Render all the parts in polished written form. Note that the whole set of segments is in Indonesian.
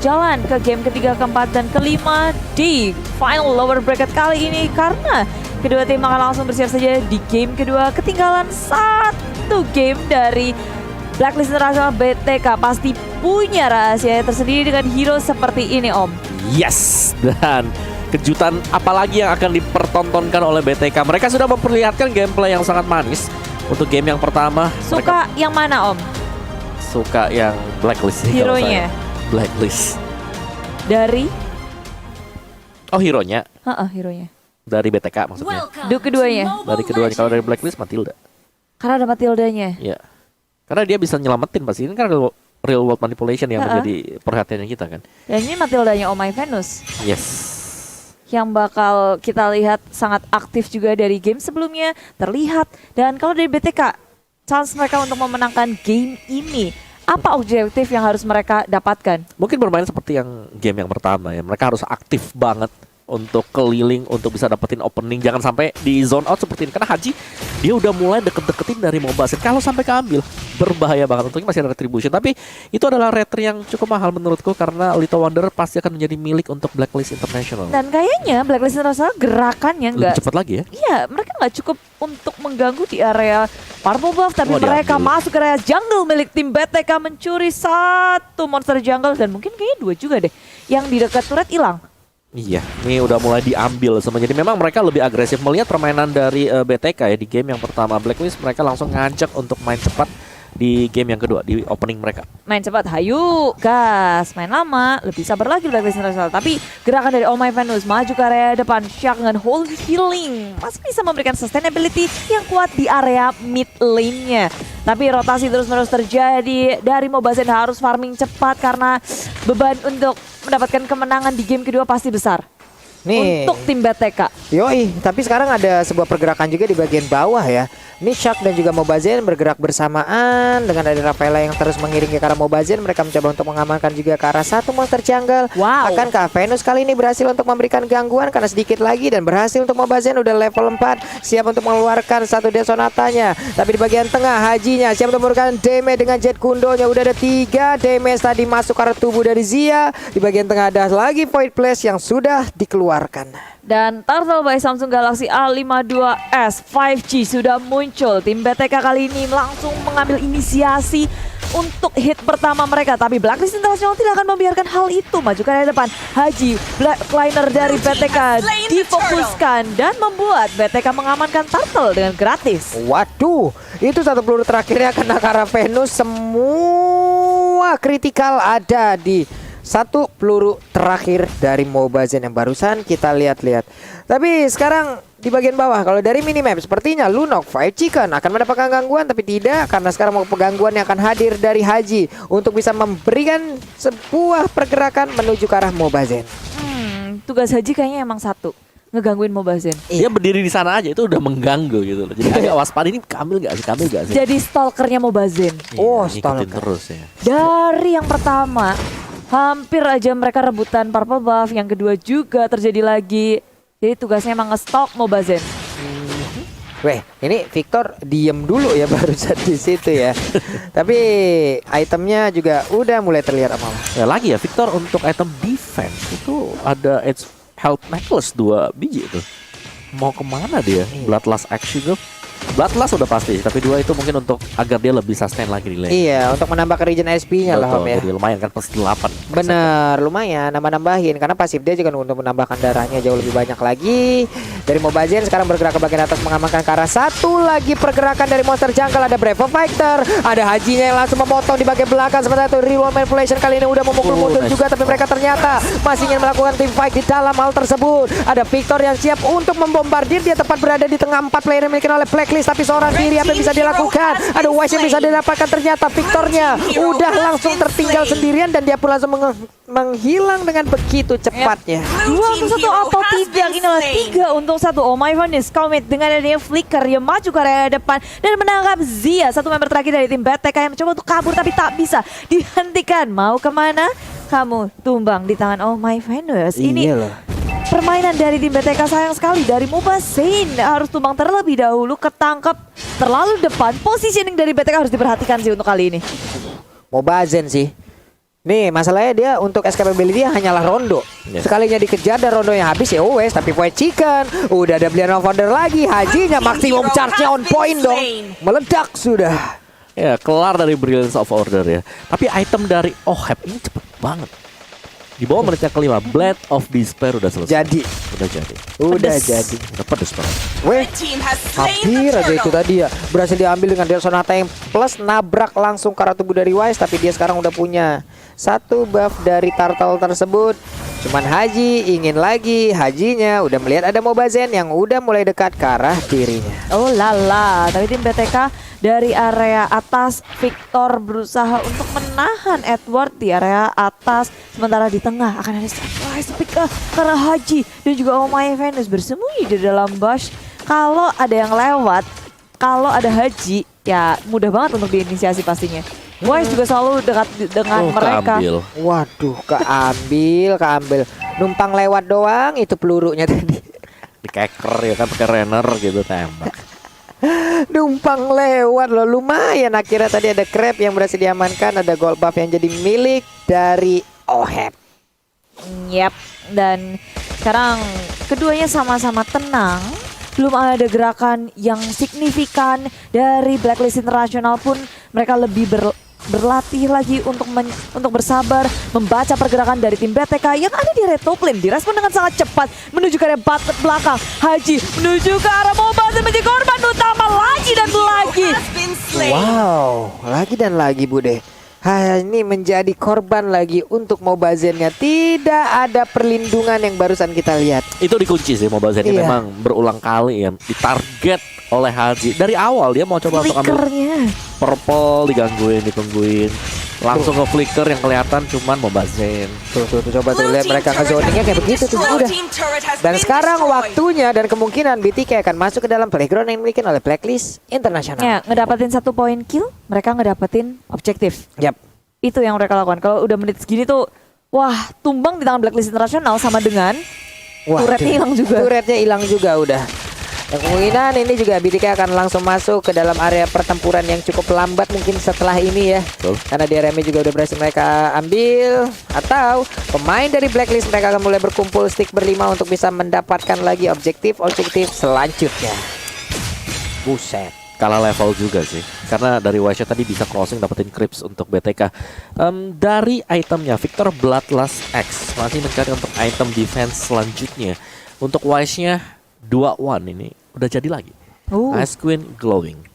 jalan ke game ketiga, keempat, dan kelima di final lower bracket kali ini. Karena kedua tim akan langsung bersiap saja di game kedua. Ketinggalan satu game dari Blacklist International. BTK pasti punya rahasia tersendiri dengan hero seperti ini, Om. Yes, dan kejutan apalagi yang akan dipertontonkan oleh BTK. Mereka sudah memperlihatkan gameplay yang sangat manis untuk game yang pertama. Suka yang mana, Om? Suka yang Blacklist sih. Hero-nya? Blacklist. Dari? Oh, hero-nya? Hero-nya. Dari BTK maksudnya. Keduanya? Dari keduanya. Kalau dari Blacklist, Matilda. Karena ada Matildanya. Iya. Karena dia bisa nyelamatin pasti. Ini kan real world manipulation yang menjadi perhatiannya kita kan. Dan ini Matildanya Oh My Venus. Yes. Yang bakal kita lihat sangat aktif juga dari game sebelumnya terlihat. Dan kalau dari BTK, chance mereka untuk memenangkan game ini, apa objektif yang harus mereka dapatkan? Mungkin bermain seperti yang game yang pertama ya. Mereka harus aktif banget untuk keliling, untuk bisa dapetin opening. Jangan sampai di zone out seperti ini. Karena Haji, dia udah mulai deket-deketin dari Mobile Legends. Kalau sampai keambil, berbahaya banget. Untungnya masih ada retribution. Tapi itu adalah retri yang cukup mahal menurutku. Karena Little Wonder pasti akan menjadi milik untuk Blacklist International. Dan kayaknya Blacklist International gerakannya lebih nggak cepat lagi ya. Iya, mereka nggak cukup untuk mengganggu di area Purple Buff, tapi mereka diambil. masuk ke area jungle milik tim BTK, mencuri satu monster jungle dan mungkin kayaknya dua juga deh. Yang di dekat turret hilang. Iya, ini udah mulai diambil semuanya. Jadi memang mereka lebih agresif melihat permainan dari BTK ya di game yang pertama. Blacklist mereka langsung ngajak untuk main cepat di game yang kedua, di opening mereka. Main cepat, hayu, gas. Main lama, lebih sabar lagi Blacklist International. Tapi gerakan dari Oh My Venus maju ke area depan. Shark dengan Holy Healing masih bisa memberikan sustainability yang kuat di area mid lane-nya. Tapi rotasi terus-menerus terjadi. Dari Mobazen harus farming cepat karena beban untuk mendapatkan kemenangan di game kedua pasti besar. Nih. Untuk tim BTK. Yoi, tapi sekarang ada sebuah pergerakan juga di bagian bawah ya. Ini Shark dan juga Mobazen bergerak bersamaan dengan ada Rafaela yang terus mengiringi ke arah Mobazen. Mereka mencoba untuk mengamankan juga ke arah satu monster jungle. Wow. Akankah Venus kali ini berhasil untuk memberikan gangguan karena sedikit lagi dan berhasil untuk Mobazen udah level 4, siap untuk mengeluarkan satu Desonatanya. Tapi di bagian tengah Hajinya siap untuk memberikan damage dengan Jet Kundonya. Udah ada 3 damage tadi masuk ke arah tubuh dari Zia. Di bagian tengah ada lagi Void Place yang sudah dikeluarkan. Dan Turtle by Samsung Galaxy A52s 5G sudah muncul. Tim BTK kali ini langsung mengambil inisiasi untuk hit pertama mereka. Tapi Blacklist International tidak akan membiarkan hal itu. Maju ke area depan. Haji, Black Liner dari BTK difokuskan dan membuat BTK mengamankan Turtle dengan gratis. Waduh, itu satu peluru terakhirnya kena ke arah Venus. Semua kritikal ada di satu peluru terakhir dari Mobazen yang barusan kita lihat-lihat. Tapi sekarang di bagian bawah, kalau dari minimap sepertinya Lunok 5 Chicken akan mendapatkan gangguan, tapi tidak, karena sekarang mau gangguan yang akan hadir dari Haji untuk bisa memberikan sebuah pergerakan menuju ke arah Mobazen. Tugas Haji kayaknya emang satu, ngegangguin Mobazen. Dia berdiri di sana aja itu udah mengganggu gitu loh. Jadi agak waspada, ini kambil gak sih? Kambil gak sih? Jadi stalkernya Mobazen. Oh, Ngikutin stalker. terus ya. Dari yang pertama hampir aja mereka rebutan Purple Buff, yang kedua juga terjadi lagi. Jadi tugasnya emang nge-stalk Mobazen. Weh, ini Victor diem dulu ya barusan di situ ya. Tapi itemnya juga udah mulai terlihat amal. Ya lagi ya Victor untuk item defense itu ada Edge Health Necklace 2 biji itu. Mau kemana dia? Bloodlust Action tuh. Bloodlust udah pasti, tapi 2 itu mungkin untuk agar dia lebih sustain lagi di lane. Iya, untuk menambah ke regen SP-nya lah Om ya. Jadi lumayan kan plus 8. Bener, lumayan nambah-nambahin karena pasif dia juga untuk menambahkan darahnya jauh lebih banyak lagi. Dari Mobazen sekarang bergerak ke bagian atas mengamankan ke arah satu lagi pergerakan dari monster jungle. Ada Brave Fighter, ada Hajinya yang langsung memotong di bagian belakang. Sementara itu Real Manipulation kali ini udah memukul mundur juga, tapi mereka ternyata masih ingin melakukan team fight di dalam hal tersebut. Ada Victor yang siap untuk membombardir, dia tepat berada di tengah 4 player yang dimiliki oleh Blacklist, tapi seorang diri apa yang bisa dilakukan? Ada Wise yang bisa didapatkan, ternyata Victornya udah langsung tertinggal sendirian dan dia pun langsung menghilang dengan begitu cepatnya. 2 untuk 1 atau tidak? Inilah 3 untuk 1. Oh My Venus Commit dengan adanya Flicker yang maju ke area depan dan menangkap Zia, satu member terakhir dari tim BTK yang mencoba untuk kabur tapi tak bisa dihentikan. Mau kemana? Kamu tumbang di tangan Oh My Venus. Ini permainan dari tim BTK sayang sekali. Dari Mobazen harus tumbang terlebih dahulu, ketangkep terlalu depan. Positioning dari BTK harus diperhatikan sih untuk kali ini. Mobazen sih Nih masalahnya dia untuk escapability dia hanyalah rondo. Yes. Sekalinya dikejar dan rondonya habis ya wes. Tapi Void Chicken udah ada Brilliant of Order lagi. Hajinya maksimum charge-nya on point dong. Meledak sudah. Ya, kelar dari Brilliance of Order ya. Tapi item dari Oheb ini cepet banget. Di bawah menit yang kelima, Blade of Despair udah selesai. Jadi. Udah jadi. Udah Pedes. jadi. Udah pedes banget. Weh, hampir aja itu tadi ya. Berhasil diambil dengan Del Sonata yang plus nabrak langsung ke arah tubuh dari Wise. Tapi dia sekarang udah punya satu buff dari Turtle tersebut. Cuman Haji ingin lagi. Hajinya udah melihat ada Mobazen yang udah mulai dekat ke arah dirinya. Oh lala, tapi tim BTK dari area atas, Victor berusaha untuk menahan Edward di area atas. Sementara di tengah akan ada surprise pick karena Haji dan juga Omaya Venus bersembunyi di dalam bush. Kalau ada yang lewat, kalau ada Haji, ya mudah banget untuk diinisiasi pastinya. Wise juga selalu dekat dengan mereka. Keambil. Waduh, keambil. Numpang lewat doang itu pelurunya tadi. Di keker ya kan pakai runner gitu tembak. Numpang lewat loh, lumayan. Akhirnya tadi ada Crab yang berhasil diamankan. Ada gold buff yang jadi milik dari Oheb. Yap, dan sekarang keduanya sama-sama tenang. Belum ada gerakan yang signifikan dari Blacklist International pun mereka lebih berlatih lagi untuk bersabar membaca pergerakan dari tim BTK yang ada di red top lane. Direspon dengan sangat cepat menuju ke area belakang. Haji menuju ke arah Mobazen menjadi korban utama lagi dan lagi. Wow, lagi dan lagi Bude. Ini menjadi korban lagi untuk Mobazennya. Tidak ada perlindungan yang barusan kita lihat. Itu dikunci sih Mobazen Iya. memang berulang kali ya ditarget oleh Haji. Dari awal dia mau coba untuk ambil Flickernya. purple, ditungguin. Langsung ke flicker yang kelihatan cuman Mobazen. Tuh, coba tuh lihat mereka ngezoningnya kayak begitu tuh udah. Dan sekarang waktunya dan kemungkinan BTK akan masuk ke dalam playground yang dimiliki oleh Blacklist International. Ya, ngedapetin 1 poin kill, mereka ngedapetin objektif. Yap. Itu yang mereka lakukan. Kalau udah menit segini tuh, wah, tumbang di tangan Blacklist International sama dengan turretnya hilang juga. Turretnya hilang juga udah. Dan kemungkinan ini juga BTK akan langsung masuk ke dalam area pertempuran yang cukup lambat mungkin setelah ini ya. Betul. Karena DRM juga udah berhasil mereka ambil. Atau pemain dari Blacklist mereka akan mulai berkumpul stick berlima untuk bisa mendapatkan lagi objektif selanjutnya. Buset. Kalah level juga sih. Karena dari Wise tadi bisa crossing dapetin creeps untuk BTK. Dari itemnya Victor Bloodlust X masih mencari untuk item defense selanjutnya. Untuk Wise-nya 2-1 ini udah jadi lagi. Ice Queen Glowing.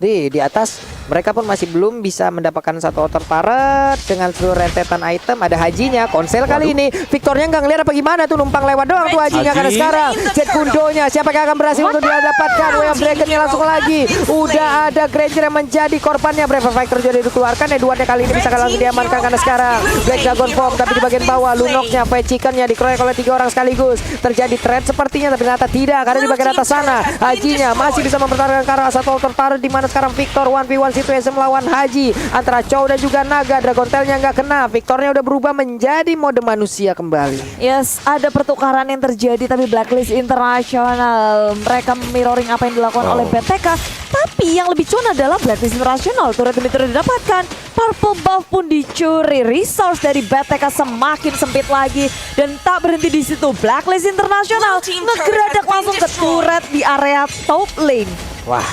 Di atas mereka pun masih belum bisa mendapatkan satu outer turret dengan seluruh rentetan item. Ada Hajinya, konsel kali ini. Victornya nggak ngeliat apa gimana tuh, numpang lewat doang tuh Hajinya. Karena sekarang Jet Kundonya siapa yang akan berhasil untuk dia dapatkan. Way of Dragon-nya langsung lagi. Udah ada Granger yang menjadi korbannya. Brave Fighter jadi dikeluarkan. Edwardnya kali ini bisa langsung diamankan karena sekarang Black Dragon Form. Tapi di bagian bawah Lunoknya, Fight Chicken-nya dikeroyok oleh 3 orang sekaligus. Terjadi threat sepertinya tapi ternyata tidak. Karena di bagian atas sana Hajinya masih bisa mempertahankan ke arah satu outer turret, di mana sekarang Victor 1v1 situasi melawan Haji antara Chow dan juga Naga. Dragon Tail-nya nggak kena. Victornya udah berubah menjadi mode manusia kembali. Yes, ada pertukaran yang terjadi tapi Blacklist International mereka mirroring apa yang dilakukan oleh BTK. Tapi yang lebih cuan adalah Blacklist International. Turret demi turret didapatkan. Purple buff pun dicuri. Resource dari BTK semakin sempit lagi dan tak berhenti di situ. Blacklist International ngegeradak langsung ke turret di area top lane. Wah,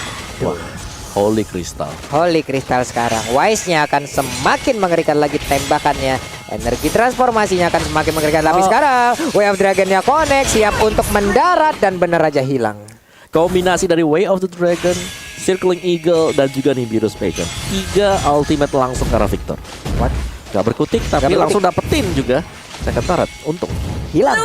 Holy Crystal. Holy Crystal sekarang. Wise-nya akan semakin mengerikan lagi tembakannya. Energi transformasinya akan semakin mengerikan. Tapi sekarang Way of Dragon-nya connect, siap untuk mendarat dan bener aja hilang. Kombinasi dari Way of the Dragon, Circling Eagle, dan juga Nimbus Pagan. 3 ultimate langsung ke arah Victor. What? Gak berkutik tapi berkutik. langsung dapetin juga second turret. Untung. Hilang.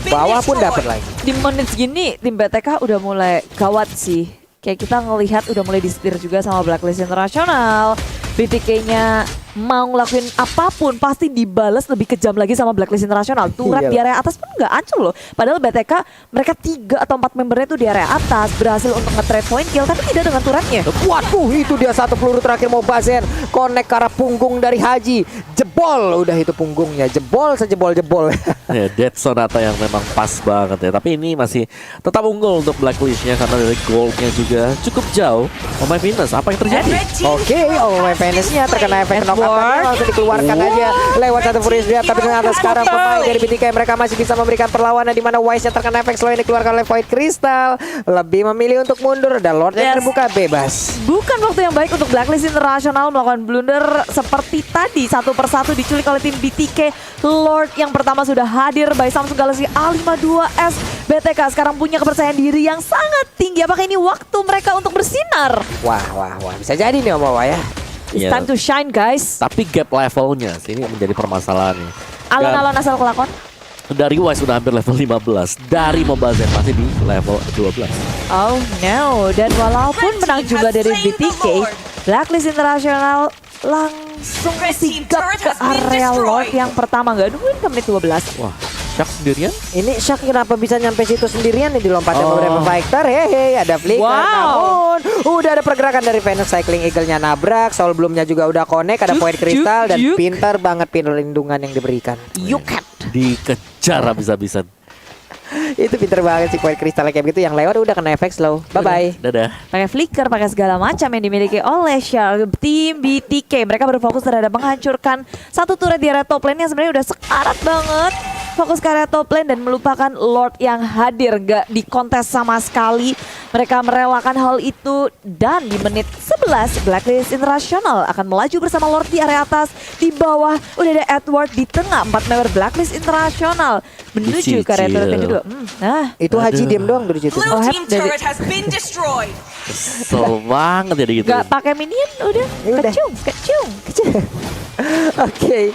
Bawah pun dapat lagi. Di menit segini tim BTK udah mulai gawat sih. Kayak kita ngelihat udah mulai disetir juga sama Blacklist International. BTK-nya mau ngelakuin apapun pasti dibales lebih kejam lagi sama Blacklist International. Turret di area atas pun nggak ancur loh. Padahal BTK mereka 3 atau 4 membernya tuh di area atas berhasil untuk nge-trade point kill tapi tidak dengan turretnya. Waduh, itu dia satu peluru terakhir Mobazen. Connect ke arah punggung dari Haji. Jebol udah itu punggungnya. Jebol sejebol-jebol. Ya, Dead Sonata yang memang pas banget ya. Tapi ini masih tetap unggul untuk Blacklist-nya karena dari gold-nya juga cukup jauh. Oh my Venus, apa yang terjadi? Oke, oh my Venus-nya terkena efek knockback Lord. Langsung dikeluarkan aja lewat satu Furious Drive. Tapi ternyata sekarang pemain dari BTK mereka masih bisa memberikan perlawanan, di mana Wise-nya terkena efek slow yang dikeluarkan oleh Void Crystal. Lebih memilih untuk mundur dan Lord yang terbuka bebas. Bukan waktu yang baik untuk Blacklist International melakukan blunder seperti tadi. Satu persatu diculik oleh tim BTK. Lord yang pertama sudah hadir by Samsung Galaxy A52s. BTK sekarang punya kepercayaan diri yang sangat tinggi. Apakah ini waktu mereka untuk bersinar? Wah, bisa jadi nih Om Wawa ya. It's time to shine, guys. Tapi gap levelnya sini menjadi permasalahannya. Alon-alon asal kelakon. Dari Wise sudah hampir level 15, dari Mobile Legends masih di level 12. Oh no, dan walaupun menang juga dari BTK, Blacklist International langsung sigap ke area Lord yang pertama. Nggak nungguin ke menit 12. Wah, Shark sendirian? Ini Shaq kenapa bisa nyampe situ sendirian nih, dilompatnya Oh. beberapa fighter. Hehe, ada flicker. Wow. Namun udah ada pergerakan dari Venus Cycling Eagle-nya nabrak. Soul Bloom-nya juga udah connect. Ada Juk, Void Crystal dan juk. pintar banget perlindungan yang diberikan. You can't. Dikejar habis-habisan. Itu pintar banget sih Void Crystal kayak begitu, yang lewat udah kena efek slow. Bye-bye. Dadah. Pakai flicker, pakai segala macam yang dimiliki oleh Shark. Tim BTK, mereka berfokus terhadap menghancurkan satu turret di area top lane yang sebenarnya udah sekarat banget. Fokus ke area top lane dan melupakan Lord yang hadir gak di kontes sama sekali. Mereka merelakan hal itu dan di menit 11 Blacklist International akan melaju bersama Lord di area atas. Di bawah udah ada Edward di tengah. 4 member Blacklist International menuju ke area turret yang kedua. Itu Haji Aduh. diam doang dari situ. Oh, Blue hep, team dari- turret has been destroyed. Kesel banget jadi gitu. Gak pakai minion udah. Udah. Kecung. Oke,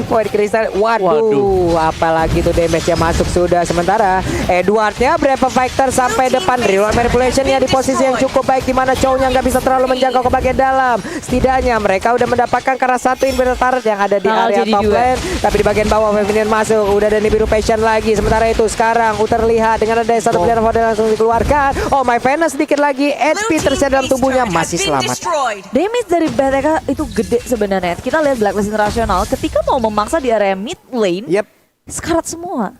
Void Crystal. Waduh, apalagi tuh damage-nya masuk sudah. Sementara Edwardnya berapa fighter sampai depan. Real Manipulation-nya di posisi yang cukup baik, di mana Chow-nya nggak bisa terlalu menjangkau ke bagian dalam. Setidaknya mereka udah mendapatkan karena satu inverter turret yang ada di Bakal area jadi top dua. lane. Tapi di bagian bawah Feminian masuk. Udah ada Nibiru Passion lagi. Sementara itu sekarang terlihat dengan ada satu player Void langsung dikeluarkan. Oh, My Venus sedikit lagi. HP tersedia dalam tubuhnya masih selamat. Damage dari BTK itu gede sebenarnya. Kita lihat Blacklist International ketika mau memaksa di area mid lane, Yep. sekarat semua.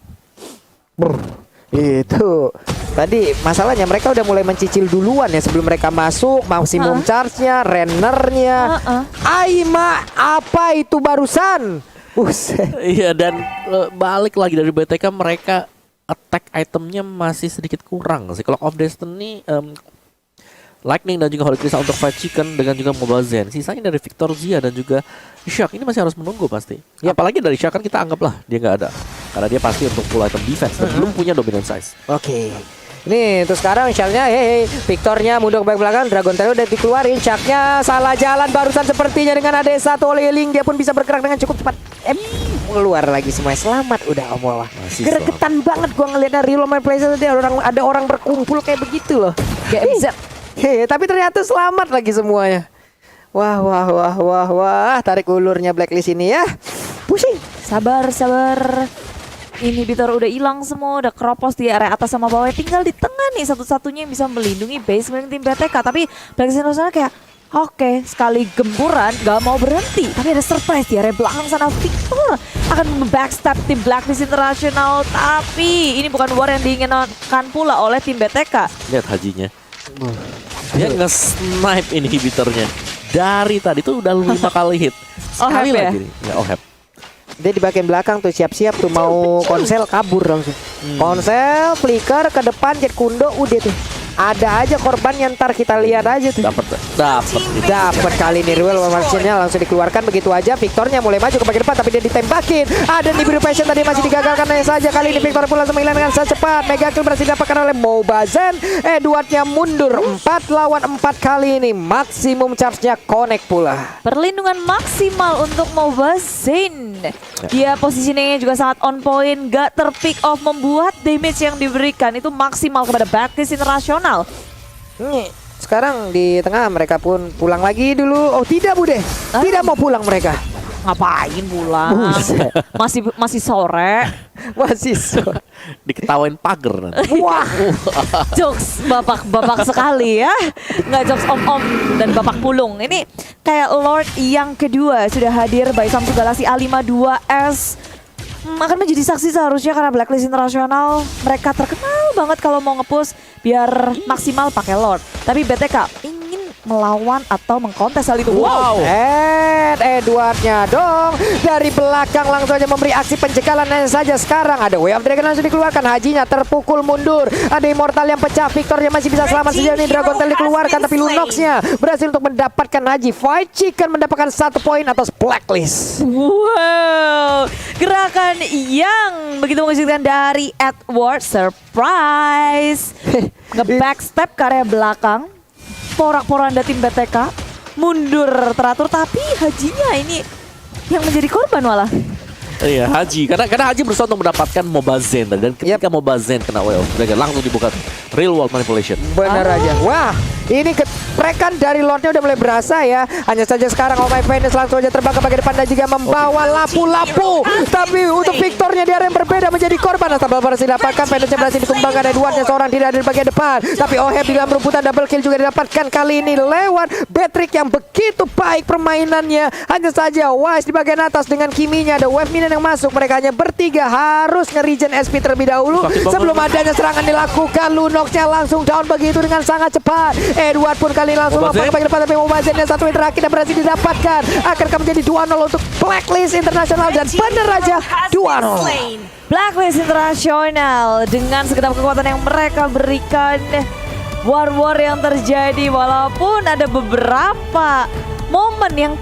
Itu tadi masalahnya mereka udah mulai mencicil duluan ya sebelum mereka masuk. Maksimum charge-nya, rennernya. Aima, apa itu barusan? Buset. Iya, dan balik lagi dari BTK, mereka attack itemnya masih sedikit kurang sih. Clock of Destiny, Lightning dan juga Holy Crystal untuk Fried Chicken dengan juga Mobile Zen. Sisanya dari Victor Zia dan juga Shark ini masih harus menunggu pasti. Yap. Apalagi dari Shark kan kita anggaplah dia nggak ada, karena dia pasti untuk full item defense dan belum punya dominant size. Oke. Ini tuh sekarang Shell-nya, Victornya mundur ke belakang, Dragon Tail udah dikeluarin, Shark-nya salah jalan barusan sepertinya dengan ada satu Link, dia pun bisa bergerak dengan cukup cepat. Keluar lagi semuanya, selamat udah Om Wawa. Masih Gregetan banget gua ngeliatnya Real Main Plays tadi, ada orang berkumpul kayak begitu loh. GMZ. Tapi ternyata selamat lagi semuanya. Wah, tarik ulurnya Blacklist ini ya. Pusing. Sabar. Inhibitor udah hilang semua, udah keropos di area atas sama bawah. Tinggal di tengah nih satu-satunya yang bisa melindungi base milik tim BTK. Tapi Blacklist International kayak oke, sekali gempuran gak mau berhenti. Tapi ada surprise di area belakang sana. Victor akan membackstab tim Blacklist International. Tapi ini bukan war yang diinginkan pula oleh tim BTK. Lihat hajinya, dia nge-snipe inhibitornya dari tadi tuh udah 5 kali hit. Sekali Ohep ya? lagi nih. Ya, Ohep. Dia di bagian belakang tuh siap-siap tuh mau konsel kabur langsung. Konsel, flicker ke depan, Jet Kundo udah tuh. Ada aja korban yang ntar kita lihat aja tuh. Dapat kali ini Real Manipulation-nya langsung dikeluarkan begitu aja. Victornya mulai maju ke bagian depan tapi dia ditembakin. Ada Nibiru Passion tadi masih digagalkan saja. Kali ini Victor pula langsung hilang dengan secepat. Mega kill berhasil didapatkan oleh Mobazen. Edwardnya mundur 4 lawan 4 kali ini. Maksimum charge-nya connect pula. Perlindungan maksimal untuk Mobazen. Dia positioningnya juga sangat on point, gak terpick off, membuat damage yang diberikan itu maksimal kepada Blacklist International. Sekarang di tengah mereka pun pulang lagi dulu. Oh tidak Bude, tidak mau pulang mereka. Ngapain pulang? Buset. Masih sore. Masih Diketawain pagar nanti. Wah, Jokes bapak sekali ya. Nggak jokes om-om dan bapak pulung. Ini kayak Lord yang kedua sudah hadir by Samsung Galaxy A52s. Akan menjadi saksi seharusnya karena Blacklist International mereka terkenal banget kalau mau nge-push biar maksimal pakai Lord. Tapi BTK ingin melawan atau mengkontes hal itu. Wow. And Edwardnya dong dari belakang langsung aja memberi aksi penjekalan saja. Sekarang ada Way of Dragon langsung dikeluarkan. Hajinya terpukul mundur. Ada Immortal yang pecah. Victornya masih bisa selamat sejauh ini. Dragon Tail dikeluarkan tapi Lunoxnya berhasil untuk mendapatkan Haji. Fight Chicken mendapatkan 1 poin atas Blacklist. Wow, gerakan yang begitu mengejutkan dari Edward. Surprise, nge-backstep ke area belakang, porak-poranda tim BTK, mundur teratur, tapi Hajinya ini yang menjadi korban malah. Iya, Haji. Karena Haji berusaha untuk mendapatkan Mobazen tadi. Dan ketika Mobazen kena Way of Dragon, langsung dibuka real world manipulation. Benar aja. Wah, ini keprekan dari Lordnya udah mulai berasa ya. Hanya saja sekarang Oh My Venus langsung aja terbang ke bagian depan dan juga membawa lapu-lapu. Tapi untuk Victornya di area yang berbeda menjadi korban. Asal berhasil didapatkan. Venusnya berhasil dikembangkan. Edwardnya seorang tidak ada di bagian depan. Tapi Oheb di dalam rumputan double kill juga didapatkan kali ini lewat Patrick yang begitu baik permainannya. Hanya saja Wise di bagian atas dengan Kiminya ada wave minion yang masuk. Mereka hanya bertiga harus nge-regen SP terlebih dahulu sebelum adanya serangan dilakukan. Lunoxnya langsung down begitu dengan sangat cepat. Edward pun kali ini langsung lompat ke bagian depan tapi Mobazen yang satu yang terakhir dan berhasil didapatkan. Akankah menjadi 2-0 untuk Blacklist Internasional dan bener aja 2-0. Blacklist Internasional dengan segenap kekuatan yang mereka berikan. War yang terjadi walaupun ada beberapa momen yang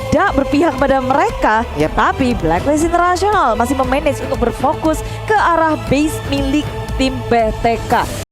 tidak berpihak pada mereka, tapi Blacklist Internasional masih memanage untuk berfokus ke arah base milik tim BTK.